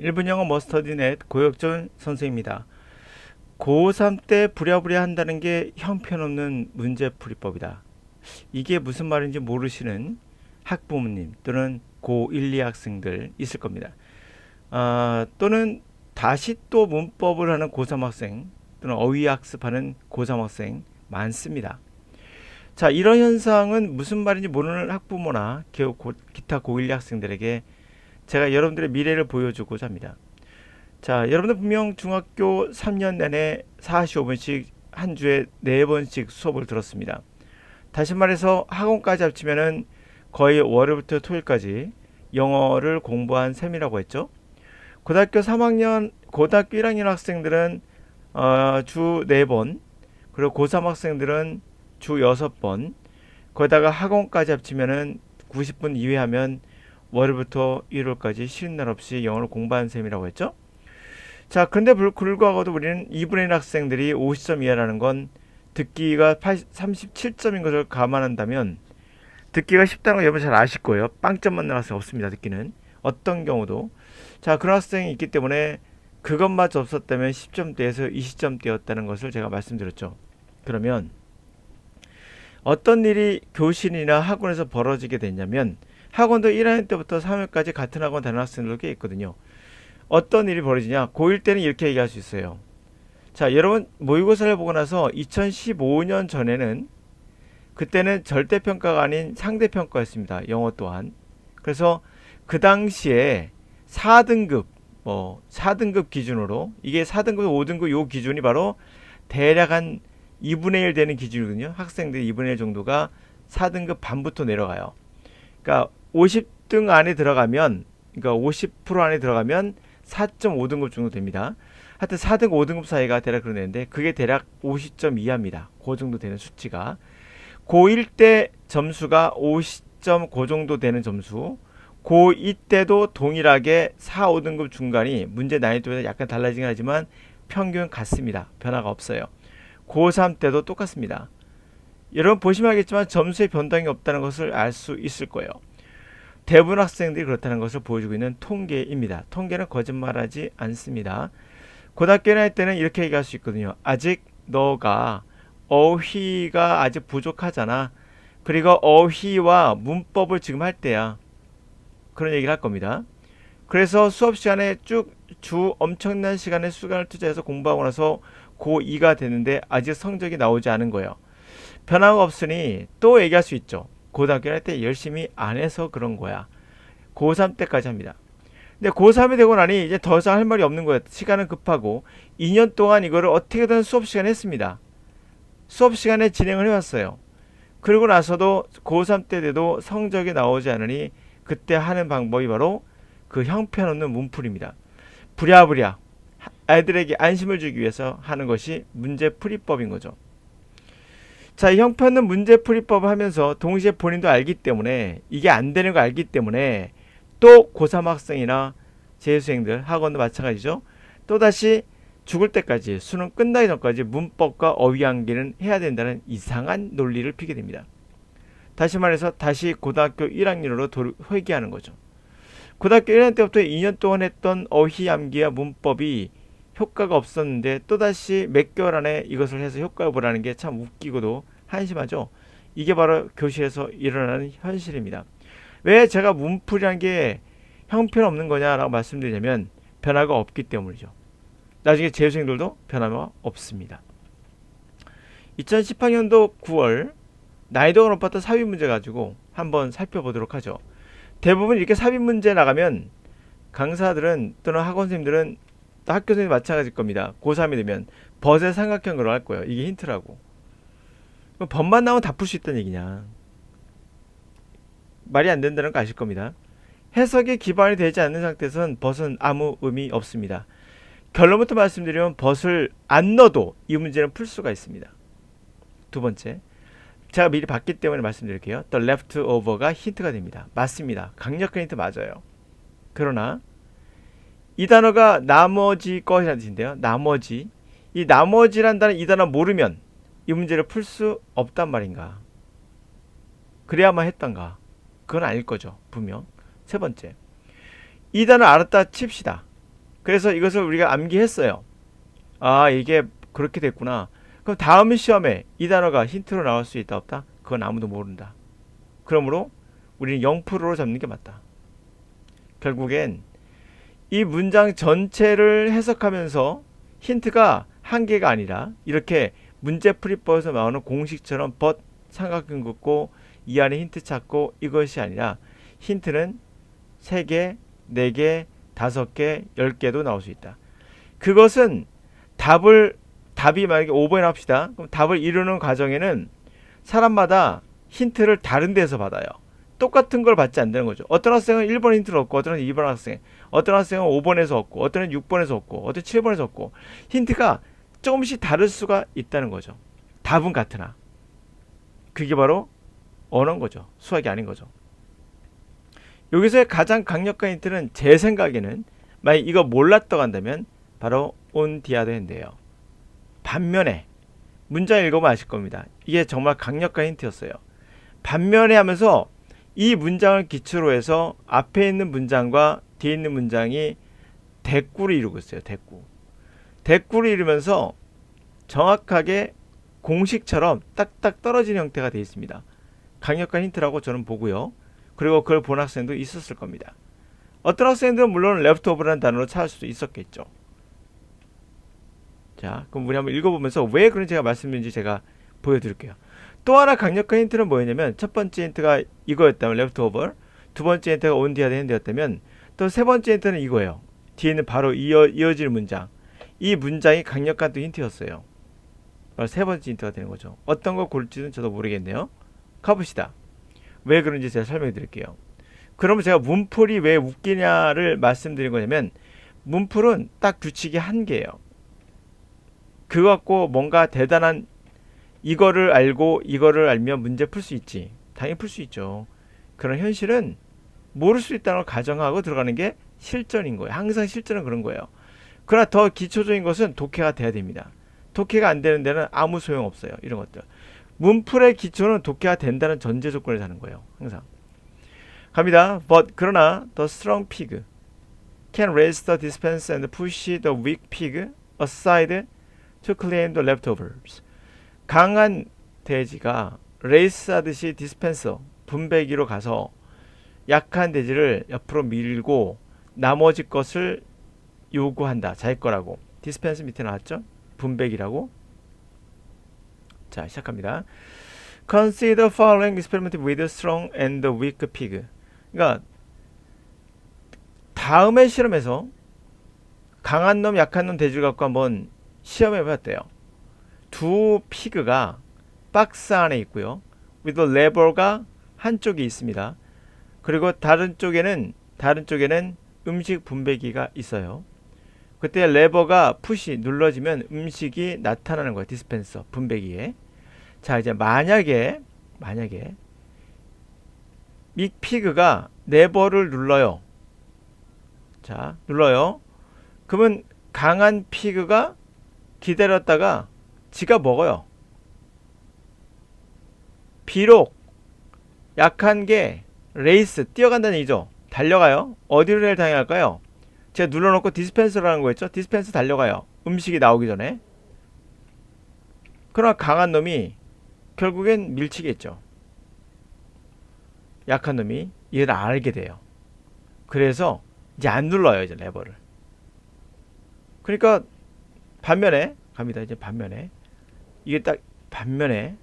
1분 영어 머스터디넷 고혁준 선생입니다. 고3 때 부랴부랴 한다는 게 형편없는 문제풀이법이다. 이게 무슨 말인지 모르시는 학부모님 또는 고1, 2학생들 있을 겁니다. 또는 다시 또 문법을 하는 고3 학생 또는 어휘학습하는 고3 학생 많습니다. 자, 이런 현상은 무슨 말인지 모르는 학부모나 기타 고1, 2학생들에게 제가 여러분들의 미래를 보여주고자 합니다. 자, 여러분들 분명 중학교 3년 내내 45분씩 한 주에 4번씩 수업을 들었습니다. 다시 말해서 학원까지 합치면은 거의 월요일부터 토요일까지 영어를 공부한 셈이라고 했죠. 고등학교 3학년, 고등학교 1학년 학생들은 주 4번, 그리고 고3 학생들은 주 6번, 거기다가 학원까지 합치면은 90분 이외 하면 월요일부터 일요일까지 쉬는 날 없이 영어를 공부한 셈이라고 했죠. 자, 근데 불구하고도 우리는 2분의 1 학생들이 50점 이하라는 건 듣기가 37점인 것을 감안한다면 듣기가 쉽다는 거 여러분 잘 아실 거예요. 빵점만 나갈 수 없습니다. 듣기는. 어떤 경우도. 자, 그런 학생이 있기 때문에 그것마저 없었다면 10점대에서 20점대였다는 것을 제가 말씀드렸죠. 그러면 어떤 일이 교실이나 학원에서 벌어지게 됐냐면 학원도 1학년 때부터 3학년까지 같은 학원 다니는 학생들도 꽤 있거든요. 어떤 일이 벌어지냐? 고1 때는 이렇게 얘기할 수 있어요. 자, 여러분 모의고사를 보고 나서 2015년 전에는 그때는 절대평가가 아닌 상대평가였습니다. 영어 또한. 그래서 그 당시에 4등급 4등급 기준으로 이게 4등급, 5등급 요 기준이 바로 대략 한 2분의 1 되는 기준이거든요. 학생들 2분의 1 정도가 4등급 반부터 내려가요. 그러니까 50등 안에 들어가면 그러니까 50% 안에 들어가면 4.5등급 정도 됩니다. 하여튼 4등급, 5등급 사이가 대략 그러는데 그게 대략 50점 이하입니다. 그 정도 되는 수치가. 고1 때 점수가 50점 그 정도 되는 점수. 고2 때도 동일하게 4, 5등급 중간이 문제 난이도에 약간 달라지긴 하지만 평균 같습니다. 변화가 없어요. 고3 때도 똑같습니다. 여러분 보시면 알겠지만 점수의 변동이 없다는 것을 알 수 있을 거예요. 대부분 학생들이 그렇다는 것을 보여주고 있는 통계입니다. 통계는 거짓말하지 않습니다. 고등학교 1학년 때는 이렇게 얘기할 수 있거든요. 아직 너가 어휘가 아직 부족하잖아. 그리고 어휘와 문법을 지금 할 때야. 그런 얘기를 할 겁니다. 그래서 수업 시간에 쭉 주 엄청난 시간에 투자해서 공부하고 나서 고2가 되는데 아직 성적이 나오지 않은 거예요. 변화가 없으니 또 얘기할 수 있죠. 고등학교 할 때 열심히 안 해서 그런 거야. 고3 때까지 합니다. 근데 고3이 되고 나니 이제 더 이상 할 말이 없는 거예요. 시간은 급하고 2년 동안 이거를 어떻게든 수업 시간에 했습니다. 수업 시간에 진행을 해왔어요. 그러고 나서도 고3 때 돼도 성적이 나오지 않으니 그때 하는 방법이 바로 그 형편없는 문풀이입니다. 부랴부랴 아이들에게 안심을 주기 위해서 하는 것이 문제풀이법인 거죠. 자, 이 형편없는 문제풀이법을 하면서 동시에 본인도 알기 때문에 이게 안 되는 거 알기 때문에 또 고3 학생이나 재수생들 학원도 마찬가지죠. 또다시 죽을 때까지 수능 끝나기 전까지 문법과 어휘 암기는 해야 된다는 이상한 논리를 피게 됩니다. 다시 말해서 다시 고등학교 1학년으로 회귀하는 거죠. 고등학교 1학년 때부터 2년 동안 했던 어휘 암기와 문법이 효과가 없었는데 또다시 몇 개월 안에 이것을 해서 효과를 보라는 게 참 웃기고도 한심하죠. 이게 바로 교실에서 일어나는 현실입니다. 왜 제가 문풀이란 게 형편없는 거냐라고 말씀드리냐면 변화가 없기 때문이죠. 나중에 재수생들도 변화가 없습니다. 2018년도 9월 난이도가 높았던 삽입 문제 가지고 한번 살펴보도록 하죠. 대부분 이렇게 삽입 문제 나가면 강사들은 또는 학원 선생님들은 또 학교 선생님 마찬가지일 겁니다. 고3이 되면 벗의 삼각형으로 할 거예요. 이게 힌트라고. 법만 나오면 다 풀 수 있다는 얘기냐. 말이 안 된다는 거 아실 겁니다. 해석이 기반이 되지 않는 상태에서는 벗은 아무 의미 없습니다. 결론부터 말씀드리면 벗을 안 넣어도 이 문제는 풀 수가 있습니다. 두 번째, 제가 미리 봤기 때문에 말씀드릴게요. The leftover가 힌트가 됩니다. 맞습니다. 강력한 힌트 맞아요. 그러나 이 단어가 나머지 것이라는 뜻인데요. 나머지. 이 나머지란 단어, 이 단어 모르면 이 문제를 풀 수 없단 말인가. 그래야만 했던가. 그건 아닐 거죠. 분명. 세 번째, 이 단어 알았다 칩시다. 그래서 이것을 우리가 암기했어요. 아, 이게 그렇게 됐구나. 그럼 다음 시험에 이 단어가 힌트로 나올 수 있다 없다? 그건 아무도 모른다. 그러므로 우리는 0%로 잡는 게 맞다. 결국엔 이 문장 전체를 해석하면서 힌트가 한 개가 아니라 이렇게 문제풀이법에서 나오는 공식처럼 삼각형 긋고 이 안에 힌트 찾고 이것이 아니라 힌트는 3개, 4개, 5개, 10개도 나올 수 있다. 그것은 답이 만약에 5번에 합시다. 그럼 답을 이루는 과정에는 사람마다 힌트를 다른 데서 받아요. 똑같은 걸 받지 않는 거죠. 어떤 학생은 1번 힌트를 얻고, 어떤 학생은 2번 학생, 어떤 학생은 5번에서 얻고, 어떤 학생은 6번에서 얻고, 어떤 7번에서 얻고, 힌트가 조금씩 다를 수가 있다는 거죠. 답은 같으나. 그게 바로 언어인 거죠. 수학이 아닌 거죠. 여기서의 가장 강력한 힌트는 제 생각에는 만약 이거 몰랐다고 한다면 바로 on the other hand예요. 반면에 문장 읽어보면 아실 겁니다. 이게 정말 강력한 힌트였어요. 반면에 하면서 이 문장을 기초로 해서 앞에 있는 문장과 뒤에 있는 문장이 대꾸를 이루고 있어요. 대꾸를 이루면서 정확하게 공식처럼 딱딱 떨어지는 형태가 되어 있습니다. 강력한 힌트라고 저는 보고요. 그리고 그걸 본 학생도 있었을 겁니다. 어떤 학생들은 물론 leftover라는 단어로 찾을 수도 있었겠죠. 자, 그럼 우리 한번 읽어보면서 왜 그런지 제가 말씀드린지 제가 보여드릴게요. 또 하나 강력한 힌트는 뭐였냐면 첫 번째 힌트가 이거였다면 leftover, 두 번째 힌트가 on the other hand였다면 또 세 번째 힌트는 이거예요. 뒤에는 바로 이어질 문장. 이 문장이 강력한 또 힌트였어요. 바로 세 번째 힌트가 되는 거죠. 어떤 걸 고를지는 저도 모르겠네요. 가봅시다. 왜 그런지 제가 설명해 드릴게요. 그러면 제가 문풀이 왜 웃기냐를 말씀드린 거냐면 문풀은 딱 규칙이 한 개예요. 그거 갖고 뭔가 대단한 이거를 알고 이거를 알면 문제 풀 수 있지. 당연히 풀 수 있죠. 그런 현실은 모를 수 있다는 걸 가정하고 들어가는 게 실전인 거예요. 항상 실전은 그런 거예요. 그러나 더 기초적인 것은 독해가 돼야 됩니다. 독해가 안 되는 데는 아무 소용 없어요. 이런 것들. 문풀의 기초는 독해가 된다는 전제 조건에서 하는 거예요. 항상. 갑니다. But 그러나 the strong pig can raise the dispenser and push the weak pig aside to claim the leftovers. 강한 돼지가 레이스하듯이 디스펜서 분배기로 가서 약한 돼지를 옆으로 밀고 나머지 것을 요구한다. 자기 거라고. 디스펜서 밑에 나왔죠? 분배기라고. 자, 시작합니다. Consider following experiment with the strong and the weak pig. 그러니까 다음의 실험에서 강한 놈, 약한 놈 돼지를 갖고 한번 시험해 봤대요. 두 피그가 박스 안에 있고요. with a lever가 한쪽에 있습니다. 그리고 다른 쪽에는 음식 분배기가 있어요. 그때 레버가 푸시 눌러지면 음식이 나타나는 거예요. 디스펜서 분배기에. 자, 이제 만약에 믹피그가 레버를 눌러요. 자, 눌러요. 그러면 강한 피그가 기다렸다가 지가 먹어요. 비록 약한 게 레이스 뛰어간다는 얘기죠. 달려가요. 어디를 당할까요? 제가 눌러놓고 디스펜서라는 거 있죠. 디스펜서 달려가요. 음식이 나오기 전에. 그러나 강한 놈이 결국엔 밀치겠죠. 약한 놈이 이걸 알게 돼요. 그래서 이제 안 눌러요. 이제 레버를. 그러니까 반면에 갑니다. 이제 반면에 이게 딱 반면에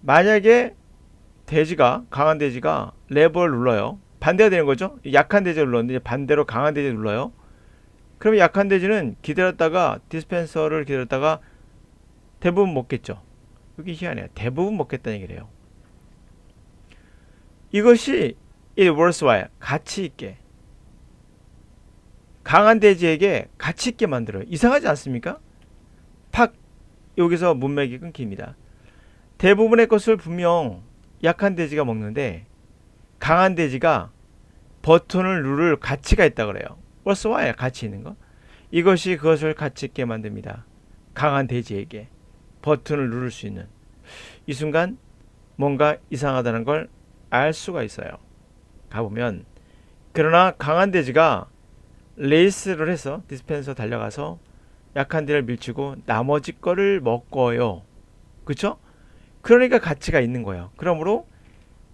만약에 강한 돼지가 레버를 눌러요. 반대가 되는 거죠. 약한 돼지를 눌렀는데 반대로 강한 돼지를 눌러요. 그러면 약한 돼지는 디스펜서를 기다렸다가 대부분 먹겠죠. 여기 희한해요. 대부분 먹겠다는 얘기래요. 이것이 it worthwhile, 가치 있게, 강한 돼지에게 가치 있게 만들어요. 이상하지 않습니까? 여기서 문맥이 끊깁니다. 대부분의 것을 분명 약한 돼지가 먹는데 강한 돼지가 버튼을 누를 가치가 있다 그래요. worthwhile, 가치 있는 거. 이것이 그것을 가치 있게 만듭니다. 강한 돼지에게 버튼을 누를 수 있는. 이 순간 뭔가 이상하다는 걸 알 수가 있어요. 가보면 그러나 강한 돼지가 레이스를 해서 디스펜서 달려가서 약한 데를 밀치고 나머지 거를 먹어요. 그쵸? 그러니까 가치가 있는 거예요. 그러므로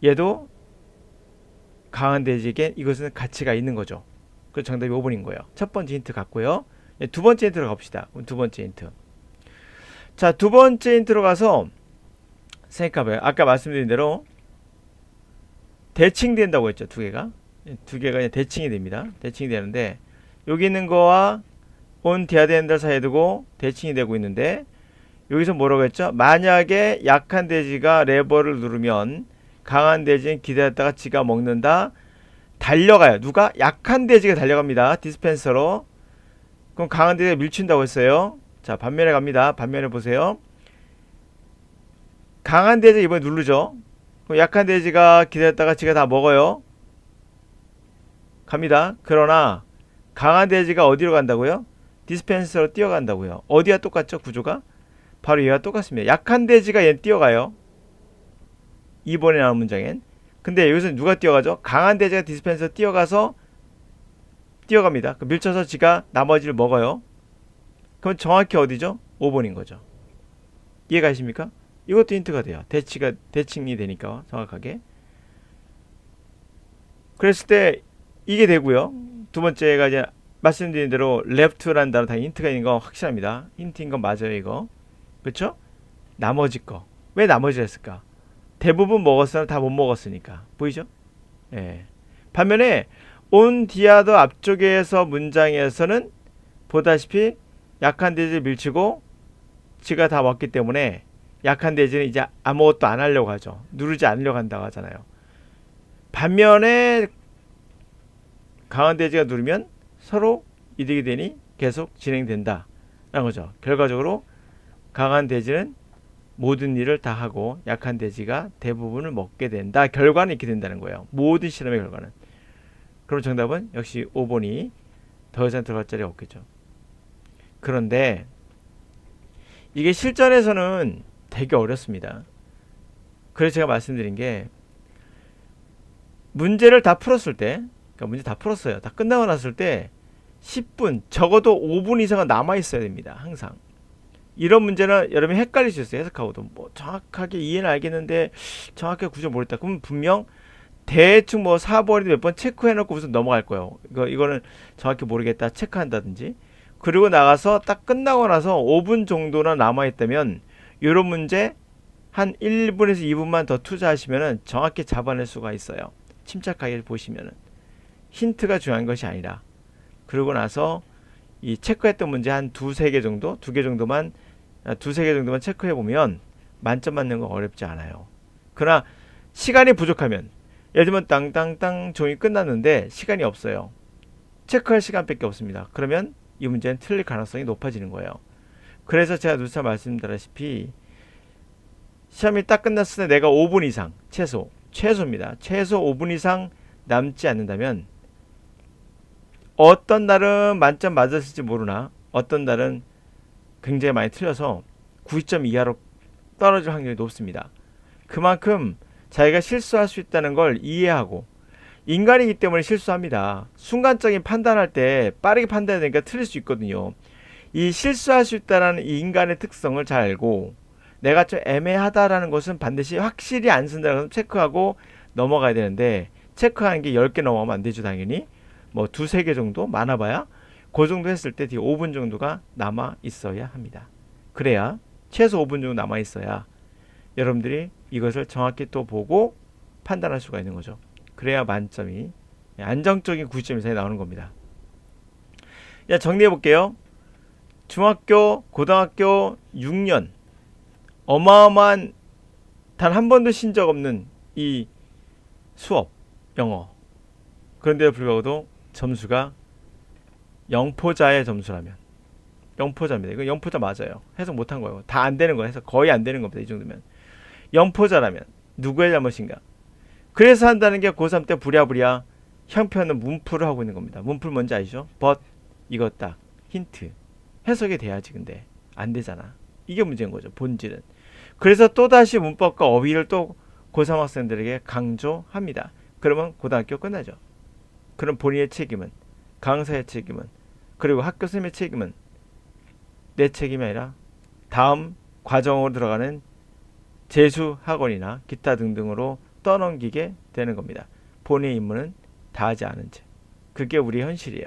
얘도 강한 돼지에게 이것은 가치가 있는 거죠. 그래서 정답이 5번인 거예요. 첫 번째 힌트 같고요. 두 번째 힌트로 갑시다. 두 번째 힌트. 자, 두 번째 힌트로 가서 생각해봐요. 아까 말씀드린 대로 대칭된다고 했죠. 두 개가. 두 개가 그냥 대칭이 됩니다. 대칭이 되는데 여기 있는 거와 온 디아덴들 사이에 두고 대칭이 되고 있는데 여기서 뭐라고 했죠? 만약에 약한 돼지가 레버를 누르면 강한 돼지는 기다렸다가 지가 먹는다. 달려가요. 누가? 약한 돼지가 달려갑니다. 디스펜서로. 그럼 강한 돼지가 밀친다고 했어요. 자, 반면에 갑니다. 반면에 보세요. 강한 돼지 이번에 누르죠. 그럼 약한 돼지가 기다렸다가 지가 다 먹어요. 갑니다. 그러나 강한 돼지가 어디로 간다고요? 디스펜서로 뛰어간다고요. 어디와 똑같죠? 구조가? 바로 얘와 똑같습니다. 약한 돼지가 얘는 뛰어가요. 2번에 나온 문장엔. 근데 여기서 누가 뛰어가죠? 강한 돼지가 디스펜서 뛰어가서 뛰어갑니다. 밀쳐서 지가 나머지를 먹어요. 그럼 정확히 어디죠? 5번인 거죠. 이해가십니까? 이것도 힌트가 돼요. 대칭이 되니까 정확하게. 그랬을 때 이게 되고요. 두 번째가 이제 말씀드린 대로 left라는 단어 다 힌트가 있는 거 확실합니다. 힌트인 건 맞아요, 이거. 그렇죠? 나머지 거. 왜 나머지를 했을까? 대부분 먹었으나 다 못 먹었으니까. 보이죠? 예. 반면에 on the other 앞쪽에서 문장에서는 보다시피 약한 돼지를 밀치고 지가 다 먹기 때문에 약한 돼지는 이제 아무것도 안 하려고 하죠. 누르지 않으려고 한다고 하잖아요. 반면에 강한 돼지가 누르면 서로 이득이 되니 계속 진행된다 라는 거죠. 결과적으로 강한 돼지는 모든 일을 다 하고 약한 돼지가 대부분을 먹게 된다. 결과는 이렇게 된다는 거예요. 모든 실험의 결과는. 그럼 정답은 역시 5번이 더 이상 들어갈 자리가 없겠죠. 그런데 이게 실전에서는 되게 어렵습니다. 그래서 제가 말씀드린 게 문제를 다 풀었을 때, 그러니까 문제 다 풀었어요. 다 끝나고 났을 때 10분, 적어도 5분 이상은 남아 있어야 됩니다. 항상. 이런 문제는 여러분이 헷갈릴 수 있어요. 해석하고도. 뭐 정확하게 이해는 알겠는데 정확하게 구조 모르겠다. 그럼 분명 대충 뭐 4번이든 몇 번 체크해놓고 무슨 넘어갈 거예요. 이거는 정확히 모르겠다. 체크한다든지. 그리고 나가서 딱 끝나고 나서 5분 정도나 남아있다면 이런 문제 한 1분에서 2분만 더 투자하시면 정확히 잡아낼 수가 있어요. 침착하게 보시면은. 힌트가 중요한 것이 아니라. 그러고 나서 이 체크했던 문제 한 두세 개 정도, 두세 개 정도만 체크해 보면 만점 맞는 건 어렵지 않아요. 그러나 시간이 부족하면, 예를 들면 땅땅땅 종이 끝났는데 시간이 없어요. 체크할 시간밖에 없습니다. 그러면 이 문제는 틀릴 가능성이 높아지는 거예요. 그래서 제가 누차 말씀드렸다시피 시험이 딱 끝났을 때 내가 5분 이상, 최소입니다. 최소 5분 이상 남지 않는다면 어떤 날은 만점 맞았을지 모르나 어떤 날은 굉장히 많이 틀려서 90점 이하로 떨어질 확률이 높습니다. 그만큼 자기가 실수할 수 있다는 걸 이해하고, 인간이기 때문에 실수합니다. 순간적인 판단할 때 빠르게 판단해야 되니까 틀릴 수 있거든요. 이 실수할 수 있다는 이 인간의 특성을 잘 알고 내가 좀 애매하다라는 것은 반드시 확실히 안 쓴다는 것은 체크하고 넘어가야 되는데, 체크하는 게 10개 넘어가면 안 되죠. 당연히 뭐 두세 개 정도 많아봐야 그 정도 했을 때 뒤에 5분 정도가 남아 있어야 합니다. 그래야 최소 5분 정도 남아 있어야 여러분들이 이것을 정확히 또 보고 판단할 수가 있는 거죠. 그래야 만점이 안정적인 90점 이상이 나오는 겁니다. 자, 정리해 볼게요. 중학교, 고등학교 6년 어마어마한 단 한 번도 신 적 없는 이 수업, 영어. 그런데도 불구하고도 점수가 영포자의 점수라면, 영포자입니다. 이거 영포자 맞아요. 해석 못한 거예요. 다 안 되는 거예요. 해석 거의 안 되는 겁니다. 이 정도면. 영포자라면 누구의 잘못인가? 그래서 한다는 게 고3 때 부랴부랴 형편은 문풀을 하고 있는 겁니다. 문풀 뭔지 아시죠? but 이거 딱 힌트 해석이 돼야지. 근데 안 되잖아. 이게 문제인 거죠. 본질은. 그래서 또다시 문법과 어휘를 또 고3 학생들에게 강조합니다. 그러면 고등학교 끝나죠. 그럼 본인의 책임은 강사의 책임은, 그리고 학교 선생님의 책임은 내 책임이 아니라 다음 과정으로 들어가는 재수 학원이나 기타 등등으로 떠넘기게 되는 겁니다. 본인의 임무는 다하지 않은 채. 그게 우리 현실이에요.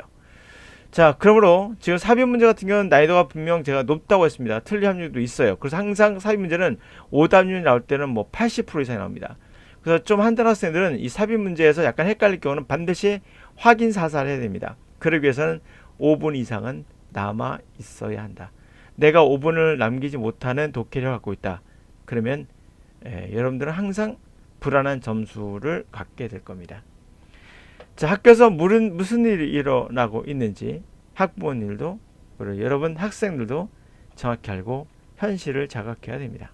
자, 그러므로 지금 삽입 문제 같은 경우는 난이도가 분명 제가 높다고 했습니다. 틀릴 확률도 있어요. 그래서 항상 삽입 문제는 오답률이 나올 때는 뭐 80% 이상이 나옵니다. 그래서 좀 한든 학생들은 이 삽입 문제에서 약간 헷갈릴 경우는 반드시 확인 사살을 해야 됩니다. 그러기 위해서는 5분 이상은 남아 있어야 한다. 내가 5분을 남기지 못하는 독해력을 갖고 있다. 그러면 여러분들은 항상 불안한 점수를 갖게 될 겁니다. 자, 학교에서 무슨 일이 일어나고 있는지 학부모님들도, 그리고 여러분 학생들도 정확히 알고 현실을 자각해야 됩니다.